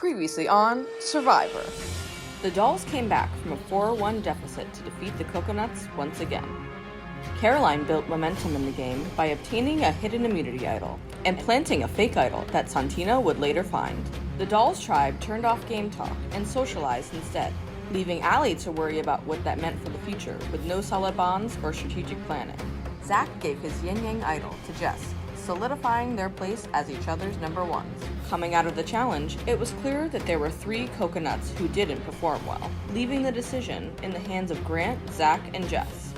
Previously on Survivor. The dolls came back from a 4-1 deficit to defeat the coconuts once again. Caroline built momentum in the game by obtaining a hidden immunity idol and planting a fake idol that Santina would later find. The dolls tribe turned off game talk and socialized instead, leaving Allie to worry about what that meant for the future with no solid bonds or strategic planning. Zach gave his yin-yang idol to Jess, solidifying their place as each other's number ones. Coming out of the challenge, it was clear that there were 3 coconuts who didn't perform well, leaving the decision in the hands of Grant, Zach, and Jess.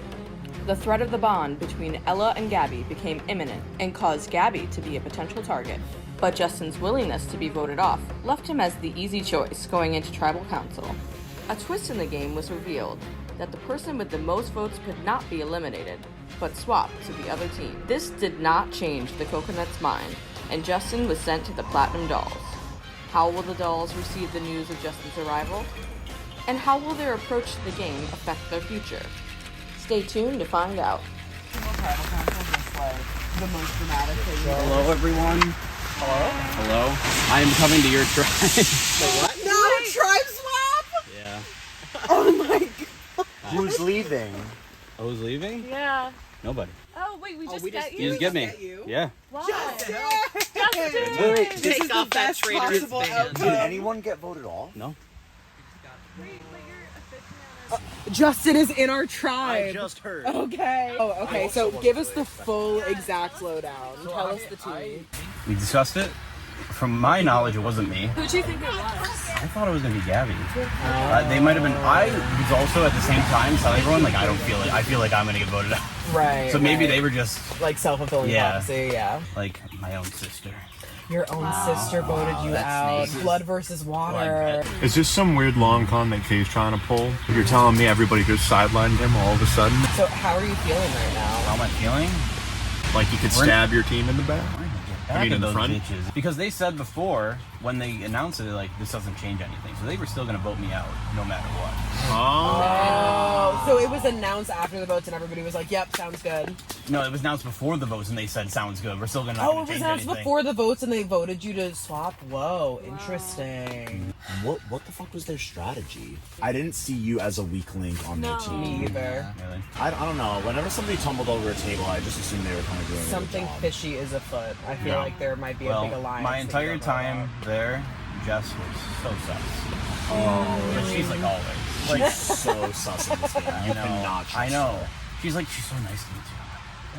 The threat of the bond between Ella and Gabby became imminent and caused Gabby to be a potential target. But Justin's willingness to be voted off left him as the easy choice going into tribal council. A twist in the game was revealed that the person with the most votes could not be eliminated, but swapped to the other team. This did not change the coconut's mind, and Justin was sent to the Platinum Dolls. How will the dolls receive the news of Justin's arrival? And how will their approach to the game affect their future? Stay tuned to find out. Tribal council just like the most dramatic thing. Hello, everyone. Hello. I am coming to your tribe. Wait, what? No, tribe swap! Yeah. Oh my god. Who's leaving? Oh, who's leaving? Yeah. Nobody. Oh, wait, we just got You you? just get me. Yeah. Wow. Justin! Wait, This take is the best possible outcome. Did anyone get voted off? No. Wait, but you're officially Justin is in our tribe. I just heard. Okay. Oh, okay. So give us the full exact lowdown. Tell us the tea. We discussed it. From my knowledge, it wasn't me. Who do you think it was? I thought it was gonna be Gabby. They might have been. I was also at the same time telling everyone like I don't feel it. I feel like I'm gonna get voted out. Right. So maybe they were just like self-fulfilling Yeah. prophecy. Yeah. like my own sister. Your own sister voted you out. Blood versus water. Is this some weird long con that Kay's trying to pull? You're telling me everybody just sidelined him all of a sudden? So how are you feeling right now? How am I feeling? Like you could stab your team in the back? I mean, in the those front? bitches. Because they said before, when they announced it, like, this doesn't change anything. So they were still going to vote me out, no matter what. Oh, so it was announced after the votes and everybody was like, yep, sounds good. No, it was announced before the votes and they said, sounds good. We're still going to Oh, it was change announced anything. before the votes and they voted you to swap? Whoa, interesting. What the fuck was their strategy? I didn't see you as a weak link on their team. Me either. Really? I don't know. Whenever somebody tumbled over a table, I just assumed they were kind of doing Something a good job. fishy is afoot. I feel like there might be a big alliance. my that you entire don't know time about. there, Jess was so sus. Oh, But she's like always. She's so sus in this game. I know. cannot trust I know. her. She's like, she's so nice to me too.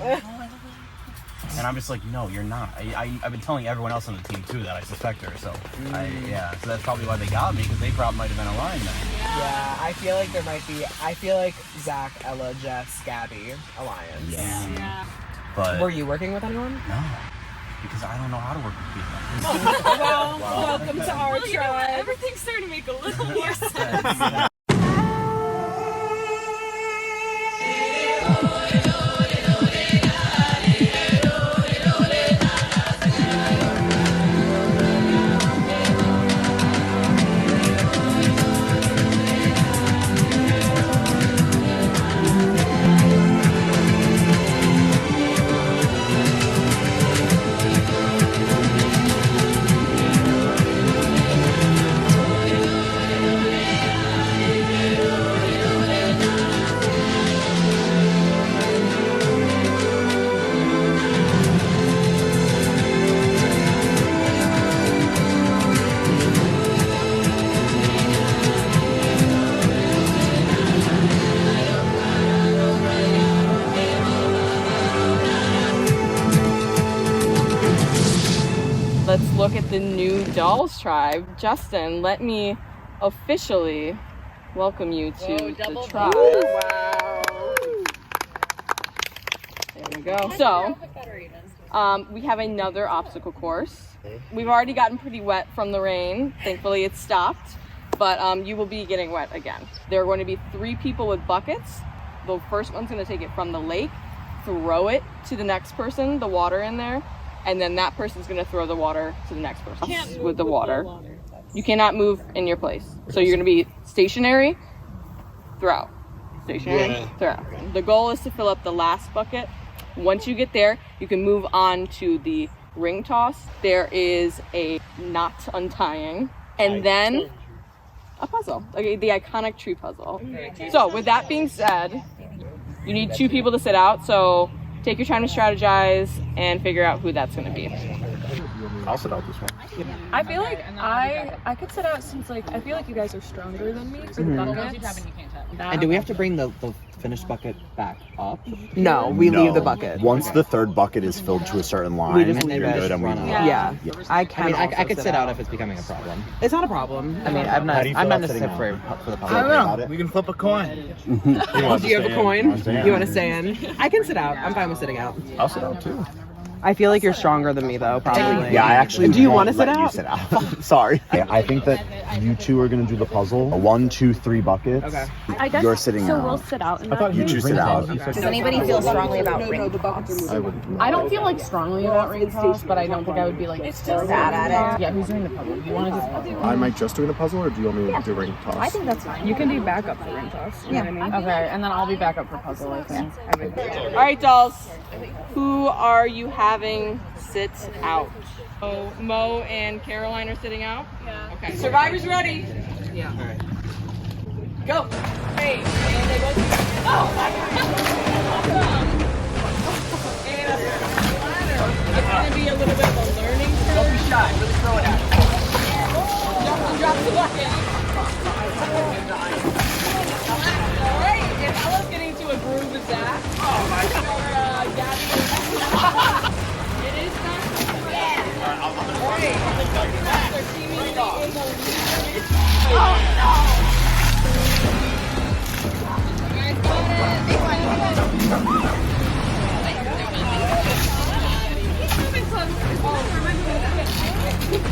I'm like, "Oh, I love her." And I'm just like, no, you're not. I've been telling everyone else on the team too that I suspect her. So so that's probably why they got me, because they probably might have been aligned then. Yeah, I feel like there might be. I feel like Zach, Ella, Jess, Gabby alliance. Yeah. But Were you working with anyone? no, because I don't know how to work with people. Well, Welcome to our well, you know what? tribe. Everything's starting to make a little more sense. Let's look at the new dolls tribe. Justin, let me officially welcome you to the tribe. Wow. There we go. So, we have another obstacle course. We've already gotten pretty wet from the rain. Thankfully, it's stopped. But you will be getting wet again. There are going to be 3 people with buckets. The first one's going to take it from the lake, throw it to the next person, the water in there, and then that person's going to throw the water to the next person with the water. You cannot move in your place. So you're going to be stationary, throw. Stationary, throw. The goal is to fill up the last bucket. Once you get there, you can move on to the ring toss. There is a knot untying and then a puzzle, like the iconic tree puzzle. So with that being said, you need 2 people to sit out, so take your time to strategize and figure out who that's going to be. I'll sit out this one. I feel like I could sit out since like I feel like you guys are stronger than me for the buckets. And do we have to bring the finished bucket back up? No, we leave the bucket. Once the third bucket is filled to a certain line, We just you're leave it good and we run out. Yeah. I could sit out if it's becoming a problem. It's not a problem. I mean, I'm not necessarily for the public. I don't know. We can flip a coin. Do you have a coin? You want to stay in? I can sit out. I'm fine with sitting out. I'll sit out too. I feel like you're stronger than me, though, probably. Yeah, I actually Do you won't want to sit let you out? sit out. Sorry. I think that you 2 are going to do the puzzle. 1, 2, 3 buckets. Okay. I guess You're sitting so out. we'll sit out. You 2 sit out. Does anybody feel strongly about ring toss? I don't feel like strongly about ring toss, but I don't think I would be like so bad at it. Yeah, who's doing the puzzle? You want to do the puzzle? I might just doing a puzzle, or do you want me to do ring toss? I think that's fine. You can do backup for ring toss. You know what I mean? Okay, and then I'll be backup for puzzle. I think. All right, dolls. Who are you having sit out? Oh, Mo and Caroline are sitting out? Yeah. Okay. Survivors ready? Yeah. All right. Go. Hey, and they both. Oh my God. It's going to be a little bit of a learning curve. Don't be shy. Really throw it out. Jump and drop the bucket. All right. And Ella's getting to a groove with Zach. Oh my God. Gabby is... It is not... Yeah. All right. They're seemingly in the lead. Oh no. You guys got it.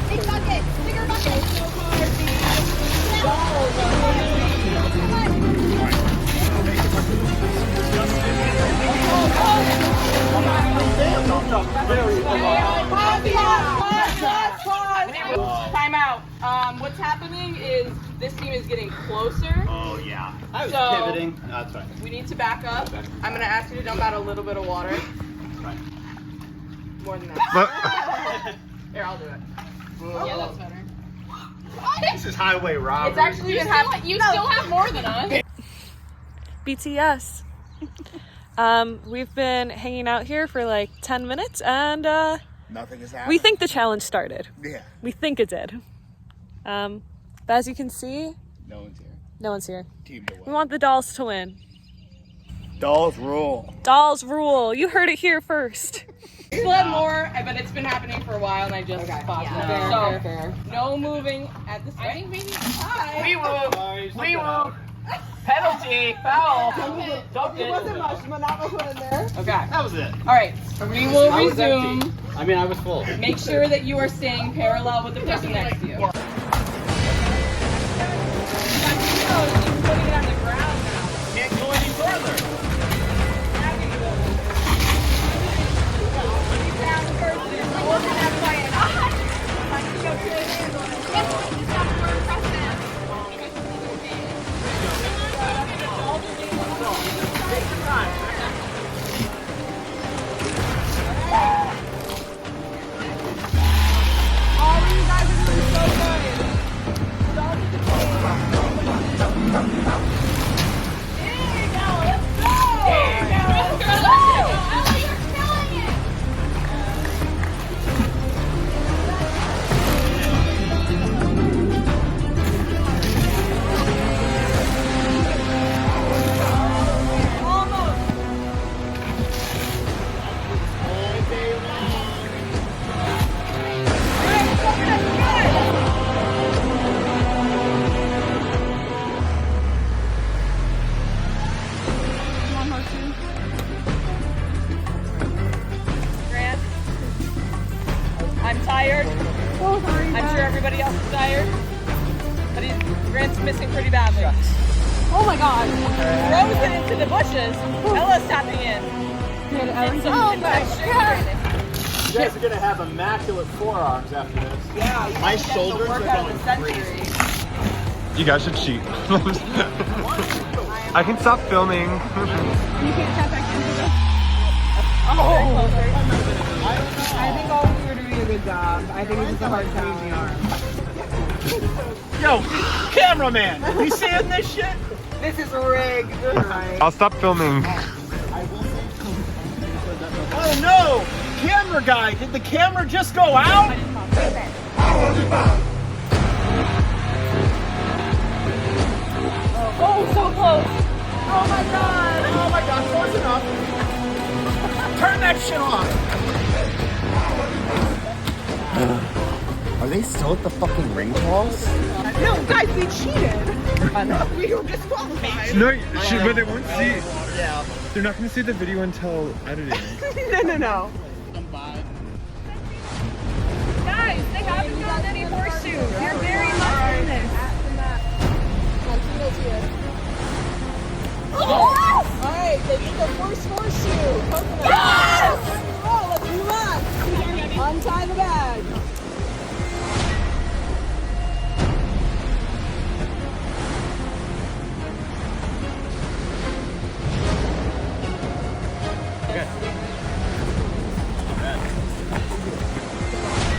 Big bucket! Bigger bucket! Time out. What's happening is this team is getting closer. Oh yeah. I was So- pivoting. That's right. We need to back up. I'm gonna ask you to dump out a little bit of water. Right. More than that. Here, I'll do it. Yeah, that's better. This is highway robbery. It's actually been happening. You still have more than us. BTS. We've been hanging out here for like 10 minutes and Nothing is happening. we think the challenge started. Yeah. We think it did. But as you can see, No one's here. no one's here. Team to We win. want the dolls to win. Dolls rule. Dolls rule. You heard it here first. Still have more, but it's been happening for a while, and I just popped it. Fair. No moving at this. I think maybe. Hi. We will. Penalty. Foul. Dumped it. much, but not much in there. Okay. That was it. All right. We will resume. I mean, I was full. Make sure that you are staying parallel with the person next to you. Putting it on the ground now. Can't go any further. Grant, I'm tired. I'm sure everybody else is tired. But Grant's missing pretty badly. Oh my god. Frozen into the bushes. Ella's tapping in. Oh my god. You guys are gonna have immaculate forearms after this. Yeah, My shoulders are going crazy. You guys should cheat. I can stop filming. You can't tap back into this. I think all of you are doing a good job. I think it's just a hard time in the arm. Yo, cameraman, you seeing this shit? This is rigged. I'll stop filming. Oh no! Camera guy, did the camera just go out? Oh, so close. Oh my god, close enough. Turn that shit off. Are they still at the fucking ring toss? No, guys, they cheated. We were disqualified. No, but they won't see. Yeah. They're not going to see the video until editing. No. Guys, they haven't gotten any horseshoes. You're very much in this. Alright, they get the first horseshoe. Yes! Oh, let's move on. Untie the bag.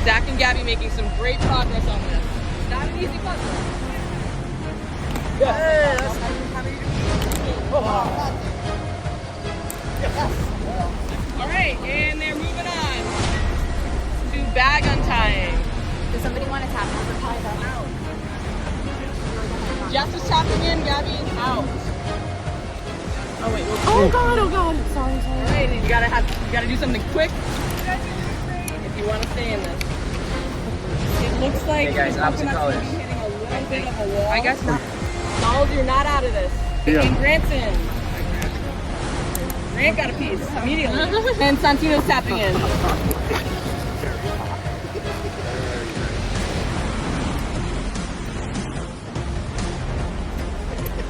Zach and Gabby making some great progress on this. It's not an easy puzzle. Alright, and they're moving on to bag untying. Does somebody want to tap on the pie though? Jess is tapping in, Gabby is out. Oh wait. Oh god, sorry. Alright, you gotta do something quick if you want to stay in this. It looks like Hey guys, opposite colors. hitting a little bit of a wall. I guess not. Dolls, you're not out of this. Yeah. And Grant's in. Grant got a piece immediately. And Santino's tapping in.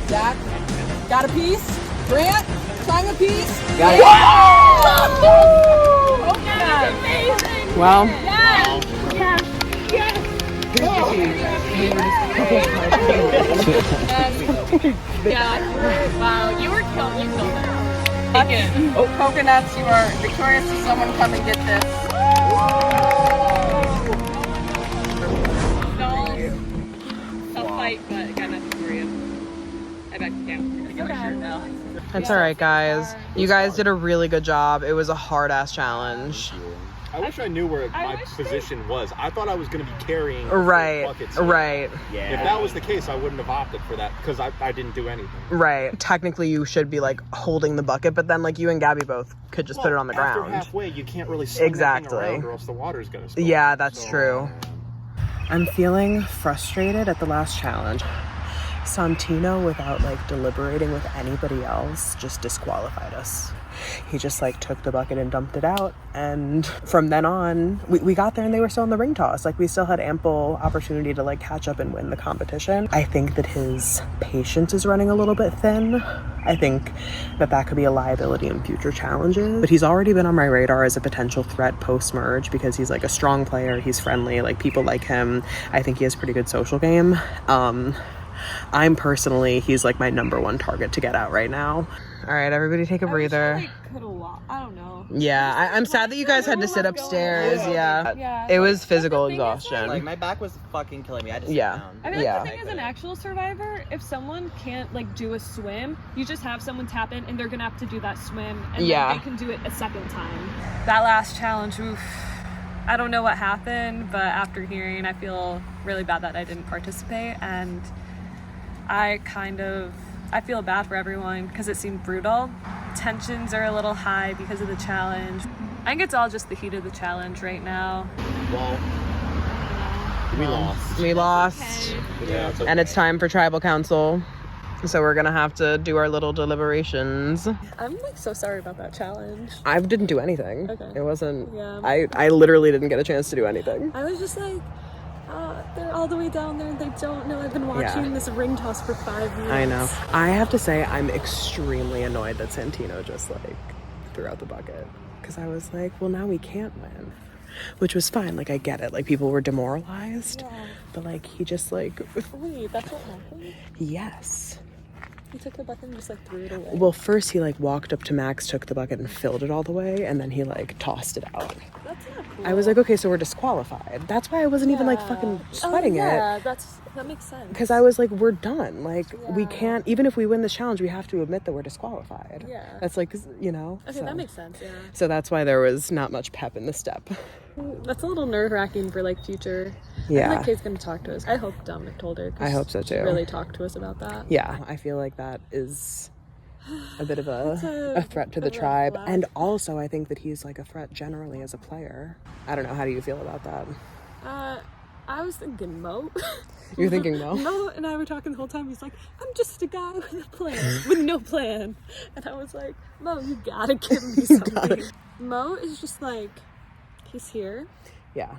Zach got a piece. Grant trying a piece. Got it. Oh, yeah. Amazing. Well, Yeah. Wow, you killed it. Oh, coconuts, you are victorious. So someone come and get this. Dolls. Tough fight, but I got nothing for you. I back you down. it's all right, guys. You guys did a really good job. It was a hard-ass challenge. I wish I knew where my position was. I thought I was going to be carrying Right, buckets. right, If that was the case, I wouldn't have opted for that because I didn't do anything. right. Technically, you should be like holding the bucket, but then like you and Gabby both could just put it on the After ground. halfway, you can't really swing Exactly. that thing around or else the water's going to spill. Yeah, that's true. I'm feeling frustrated at the last challenge. Santino, without like deliberating with anybody else, just disqualified us. He just like took the bucket and dumped it out, and from then on we got there and they were still in the ring toss. Like we still had ample opportunity to like catch up and win the competition. I think that his patience is running a little bit thin. I think that could be a liability in future challenges, but he's already been on my radar as a potential threat post-merge because he's like a strong player, he's friendly, like people like him. I think he has pretty good social game. I'm personally, he's like my #1 target to get out right now. All right, everybody take a breather. I don't know. Yeah, I'm sad that you guys had to sit upstairs. Yeah. It was physical exhaustion. Like, my back was fucking killing me. I just Yeah. sat down. I mean, Yeah. the thing is, an actual survivor, if someone can't like do a swim, you just have someone tap in, and they're gonna have to do that swim, and Yeah. then they can do it a second time. That last challenge, oof. I don't know what happened, but after hearing, I feel really bad that I didn't participate, and I feel bad for everyone because it seemed brutal. Tensions are a little high because of the challenge. I think it's all just the heat of the challenge right now. Well, we lost. We lost. Yeah, it's And it's time for tribal council. So we're gonna have to do our little deliberations. I'm like so sorry about that challenge. I didn't do anything. Okay. It wasn't, Yeah. I literally didn't get a chance to do anything. I was just like, they're all the way down there and they don't know I've been watching this ring toss for 5 years. I know. I have to say, I'm extremely annoyed that Santino just like threw out the bucket. Because I was like, well, now we can't win. Which was fine. Like, I get it. Like, people were demoralized. Yeah. But like, he just like, Wait, that's what happened? yes. He took the bucket and just like threw it away. Well, first he like walked up to Max, took the bucket and filled it all the way, and then he like tossed it out. That's not cool. I was like, okay, so we're disqualified. That's why I wasn't even like fucking sweating it. That makes sense. Because I was like, we're done. Like, we can't, even if we win this challenge, we have to admit that we're disqualified. Yeah. That's like, you know? Okay, so. that makes sense, yeah. So that's why there was not much pep in the step. That's a little nerve-wracking for, like, future. Yeah. I feel like Kay's going to talk to us. I hope Dominic told her. I hope so, too. Really talk to us about that. Yeah, I feel like that is a bit of a threat to the tribe. And also, I think that he's, like, a threat generally as a player. I don't know. How do you feel about that? I was thinking Mo. You're thinking Mo? Mo and I were talking the whole time. He's like, I'm just a guy with a plan, with no plan. And I was like, Mo, you gotta give me something. Mo is just like, he's here. Yeah.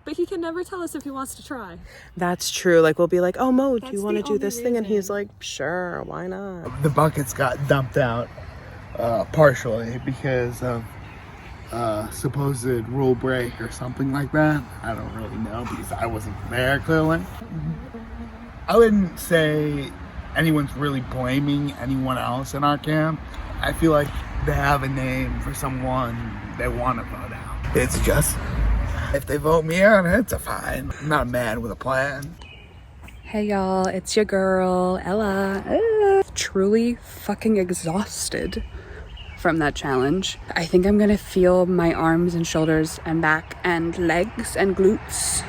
But he can never tell us if he wants to try. That's true. Like, we'll be like, oh, Mo, do you want to do this thing? And he's like, sure, why not? The buckets got dumped out partially because of supposed rule break or something like that. I don't really know because I wasn't there clearly. I wouldn't say anyone's really blaming anyone else in our camp. I feel like they have a name for someone they want to vote out. It's just, if they vote me out, it's a fine. I'm not a man with a plan. Hey y'all, it's your girl, Ella. Truly fucking exhausted from that challenge. I think I'm gonna feel my arms and shoulders and back and legs and glutes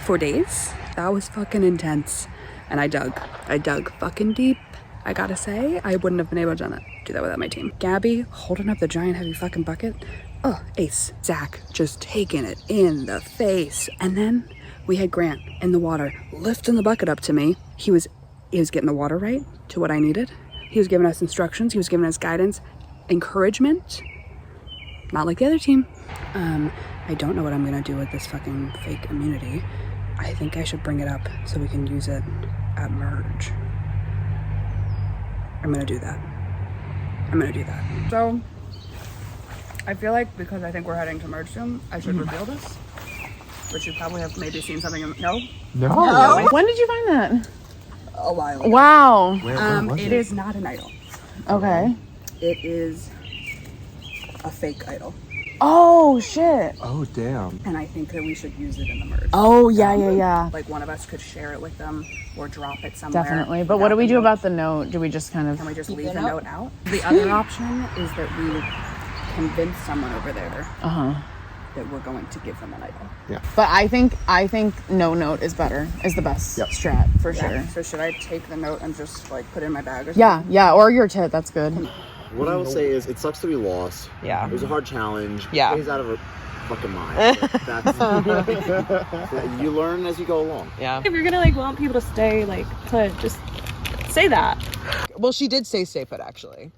for days. That was fucking intense. And I dug fucking deep. I gotta say, I wouldn't have been able to do that without my team. Gabby holding up the giant heavy fucking bucket. Oh, ace. Zach just taking it in the face. And then we had Grant in the water, lifting the bucket up to me. He was getting the water right to what I needed. He was giving us instructions. He was giving us guidance, encouragement. Not like the other team. I don't know what I'm gonna do with this fucking fake immunity. I think I should bring it up so we can use it at merge. I'm gonna do that. So, I feel like because I think we're heading to merge soon, I should reveal this. Which you probably have maybe seen something in, no? No. When did you find that? A while ago. Wow. It is not an idol. Okay. It is a fake idol. Oh, shit. Oh, damn. And I think that we should use it in the merge. Oh, yeah. Like one of us could share it with them or drop it somewhere. Definitely. But what do we do about the note? Do we just kind of... Can we just leave the note out? The other option is that we convince someone over there that we're going to give them an idol. Yeah. But I think no note is better, is the best strat, for sure. So should I take the note and just like put it in my bag or something? Yeah, or your tit, that's good. What I will say is, it sucks that we lost. Yeah. It was a hard challenge. Yeah. He's out of her fucking mind. That's, you learn as you go along. Yeah. If you're gonna like want people to stay like put, just say that. Well, she did say stay put, actually.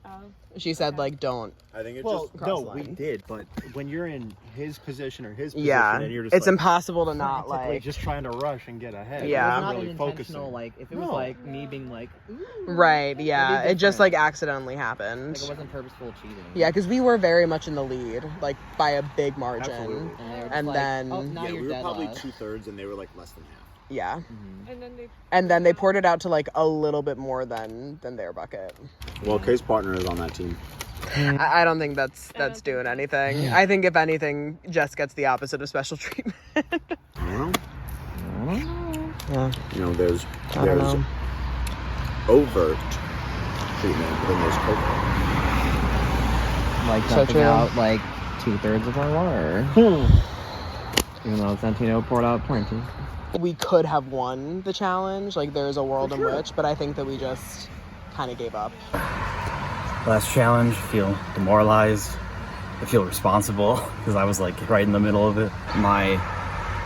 She said, like, don't. I think it's Well, just no, cross we line. did, but when you're in his position or his position, Yeah, and you're just it's like, impossible to not, like... just trying to rush and get ahead. Yeah. You're It's not not really an focusing. intentional, like, if it was like me being like, ooh, Right, yeah. It just, like, accidentally happened. like it wasn't purposeful cheating. Yeah, because we were very much in the lead, like, by a big margin. Absolutely. And like, then... oh, now Yeah, you're we were dead probably last. 2/3 and they were like less than half. Yeah. And And then they poured it out to, like, a little bit more than their bucket. Well, Kay's partner is on that team. I don't think that's doing anything. I think if anything, Jess gets the opposite of special treatment. I don't know. Yeah. You know, there's I don't know. overt treatment, but then there's covert. Like So dumping true. out like 2/3 of our water. Even though Santino poured out plenty. We could have won the challenge. Like, there's a world in which, but I think that we just kind of gave up. Last challenge, I feel demoralized. I feel responsible because I was like right in the middle of it. My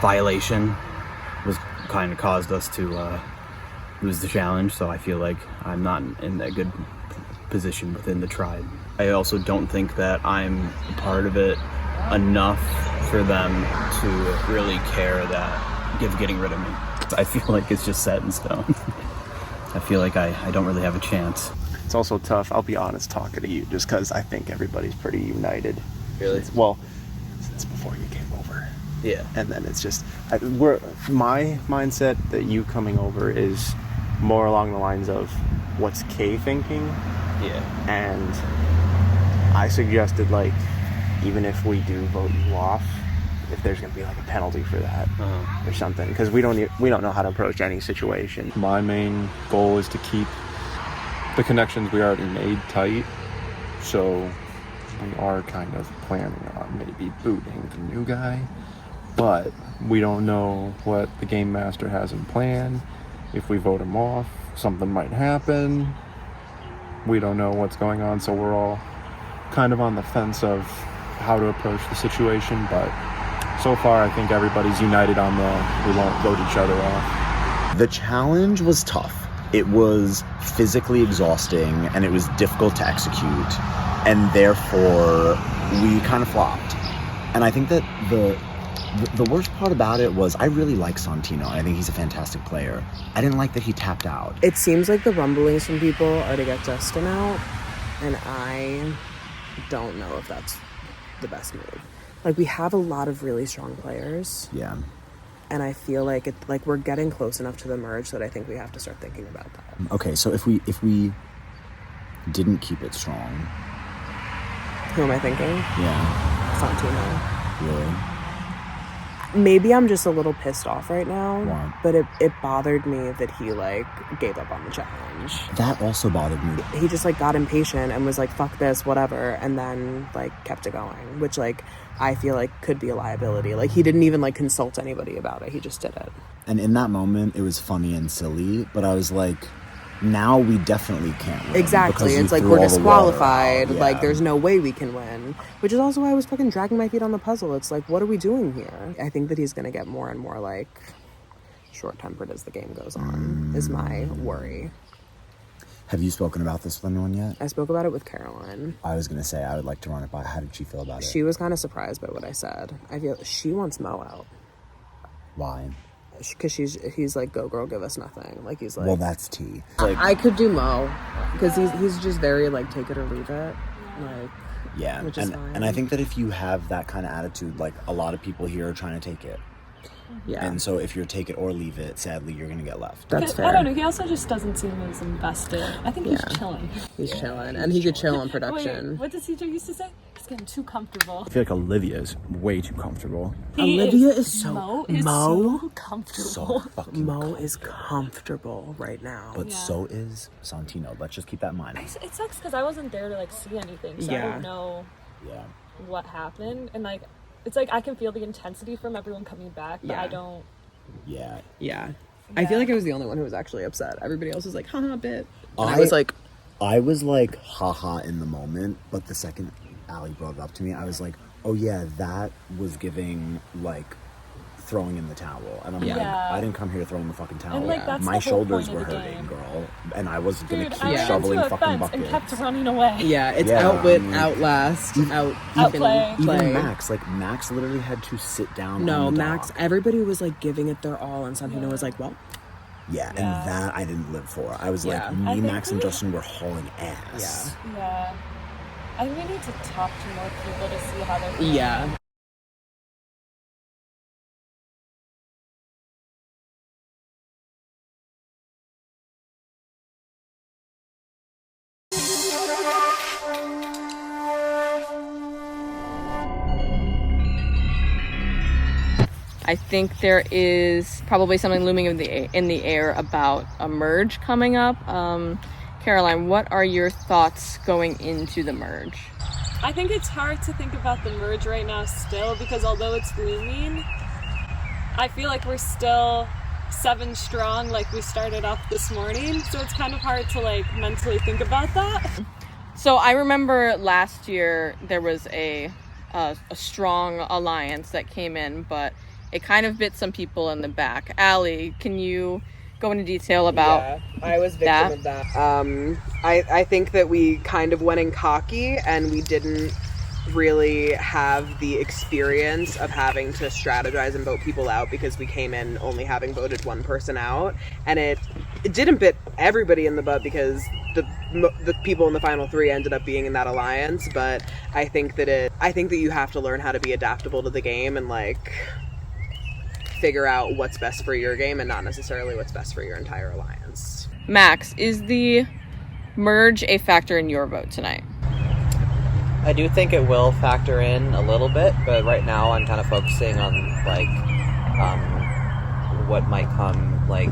violation was kind of caused us to lose the challenge, so I feel like I'm not in a good position within the tribe. I also don't think that I'm a part of it enough for them to really care that getting rid of me. I feel like it's just set in stone. I feel like I don't really have a chance. It's also tough, I'll be honest, talking to you, just because I think everybody's pretty united. Really? Since before you came over. Yeah. And then it's just, my mindset that you coming over is more along the lines of, what's Kay thinking? Yeah. And I suggested, like, even if we do vote you off, if there's going to be like a penalty for that or something, because we don't know how to approach any situation. My main goal is to keep the connections we already made tight, so we are kind of planning on maybe booting the new guy, but we don't know what the game master has in plan. If we vote him off, something might happen. We don't know what's going on, so we're all kind of on the fence of how to approach the situation, but so far I think everybody's united on we won't vote each other off. The challenge was tough. It was physically exhausting and it was difficult to execute, and therefore we kind of flopped. And I think that the worst part about it was I really like Santino. I think he's a fantastic player. I didn't like that he tapped out. It seems like the rumblings from people are to get Justin out, and I don't know if that's the best move. Like, we have a lot of really strong players. Yeah. And I feel like we're getting close enough to the merge that I think we have to start thinking about that. Okay, so if we didn't keep it strong. Who am I thinking? Yeah. Santino. Really? Maybe I'm just a little pissed off right now. Why? But it bothered me that he, like, gave up on the challenge. That also bothered me. He just, like, got impatient and was like, fuck this, whatever, and then, like, kept it going, which, like, I feel like could be a liability. Like, he didn't even, like, consult anybody about it. He just did it. And in that moment, it was funny and silly, but I was like, now we definitely can't win. Exactly. It's like we're disqualified. Like, there's no way we can win. Which is also why I was fucking dragging my feet on the puzzle. It's like, what are we doing here? I think that he's going to get more and more, like, short-tempered as the game goes on, is my worry. Have you spoken about this with anyone yet? I spoke about it with Caroline. I was going to say I would like to run it by. How did she feel about it? She was kind of surprised by what I said. I feel she wants Mo out. Why? Because he's like, go girl, give us nothing. Like, he's like, well, that's tea. Like, I could do Mo because he's just very like take it or leave it. Like, yeah, which is fine. And I think that if you have that kind of attitude, like a lot of people here are trying to take it. Yeah. And so if you're take it or leave it, sadly, you're going to get left. That's fair. I don't know. He also just doesn't seem as invested. I think he's chilling. He's chilling. And he could chill on production. Wait, what does CJ used to say? He's getting too comfortable. I feel like Olivia is way too comfortable. Olivia is so... Mo is so comfortable. So fucking Mo is comfortable right now. But so is Santino. Let's just keep that in mind. It sucks because I wasn't there to like see anything. So I don't know what happened. And like... It's like I can feel the intensity from everyone coming back, but I don't... Yeah. I feel like I was the only one who was actually upset. Everybody else was like, haha, bit. And I was like, haha in the moment, but the second Allie brought it up to me, I was like, oh yeah, that was giving, like, throwing in the towel. And I'm like, I didn't come here throwing the fucking towel. And, like, that's my the whole shoulders point were of the hurting, game. girl. And I was going to keep I shoveling ran into a fucking fence buckets. and kept running away. Yeah, it's outwit, outlast, outplay. Even Max, like, Max literally had to sit down No, on the Max, dock. everybody was, like, giving it their all, and Santino was like, well... Yeah, and that I didn't live for. I was like, me, Max, and Justin were hauling ass. Yeah. I think we need to talk to more people to see how they're feeling. Yeah. I think there is probably something looming in the air about a merge coming up. Caroline, what are your thoughts going into the merge? I think it's hard to think about the merge right now still, because although it's looming, I feel like we're still 7 strong like we started off this morning. So it's kind of hard to like mentally think about that. So I remember last year there was a strong alliance that came in, but it kind of bit some people in the back. Allie, can you go into detail about I was victim of that. I think that we kind of went in cocky and we didn't really have the experience of having to strategize and vote people out because we came in only having voted one person out, and it didn't bit everybody in the butt because the people in the final 3 ended up being in that alliance. But I think that you have to learn how to be adaptable to the game and like figure out what's best for your game and not necessarily what's best for your entire alliance. Max, is the merge a factor in your vote tonight? I do think it will factor in a little bit, but right now I'm kind of focusing on like what might come like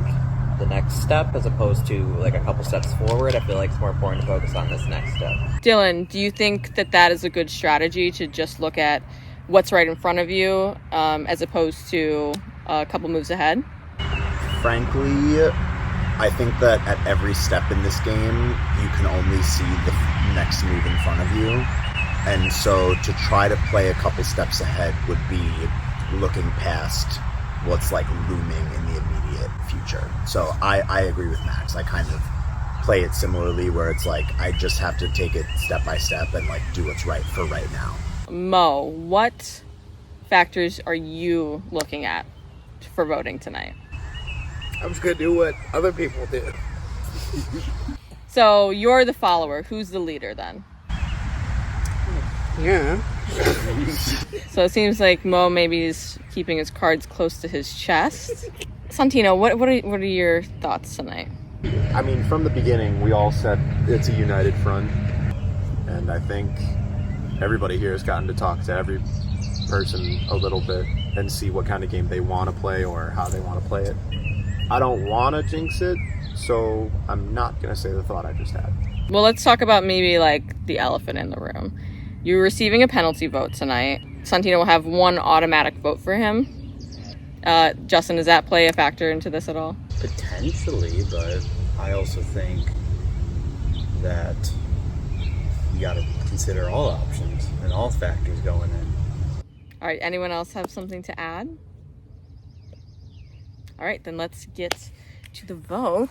the next step as opposed to like a couple steps forward. I feel like it's more important to focus on this next step. Dylan, do you think that that is a good strategy to just look at what's right in front of you as opposed to a couple moves ahead? Frankly, I think that at every step in this game, you can only see the next move in front of you. And so to try to play a couple steps ahead would be looking past what's like looming in the immediate future. So I agree with Max. I kind of play it similarly where it's like I just have to take it step by step and like do what's right for right now. Mo, what factors are you looking at for voting tonight? I'm just gonna do what other people do. So you're the follower. Who's the leader then? Yeah. So it seems like Mo maybe is keeping his cards close to his chest. Santino, what are your thoughts tonight? I mean, from the beginning, we all said it's a united front. And I think everybody here has gotten to talk to every person a little bit and see what kind of game they want to play or how they want to play it. I don't want to jinx it, so I'm not going to say the thought I just had. Well, let's talk about maybe like the elephant in the room. You're receiving a penalty vote tonight. Santino will have one automatic vote for him. Justin, does that play a factor into this at all? Potentially, but I also think that you got to consider all options and all factors going in. All right, anyone else have something to add? All right, then let's get to the vote.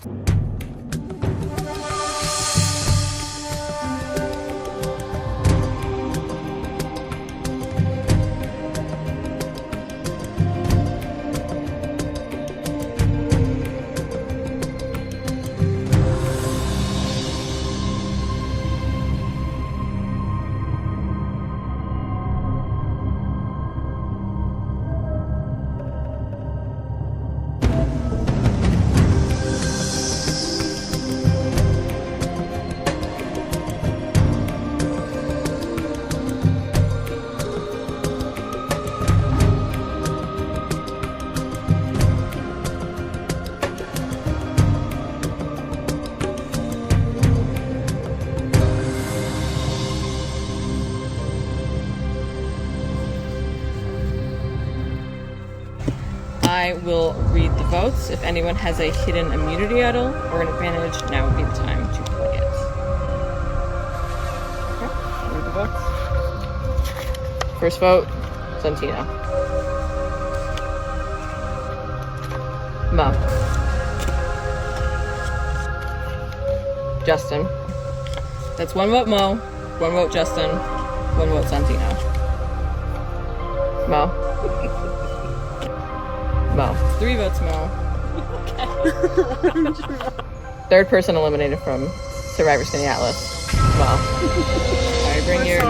I will read the votes. If anyone has a hidden immunity idol or an advantage, now would be the time to play it. Okay, read the votes. First vote, Santino. Mo. Justin. That's one vote Mo, one vote Justin, one vote Santino. Mo. Mo. 3 votes Mo. Third person eliminated from Survivor Skaneateles. Mo. Alright, bring your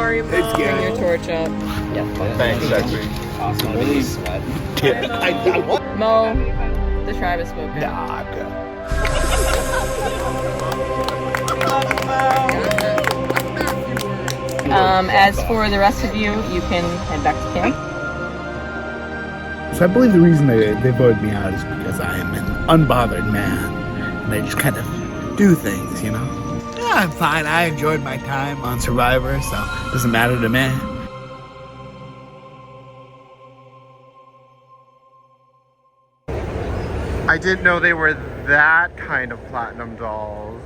torch up. Yep. Thanks, actually. Awesome. I really sweat. Mo, the tribe has spoken. As for the rest of you, you can head back to camp. So I believe the reason they voted me out is because I am an unbothered man. And I just kind of do things, you know? Yeah, I'm fine. I enjoyed my time on Survivor, so it doesn't matter to me. I didn't know they were that kind of platinum dolls.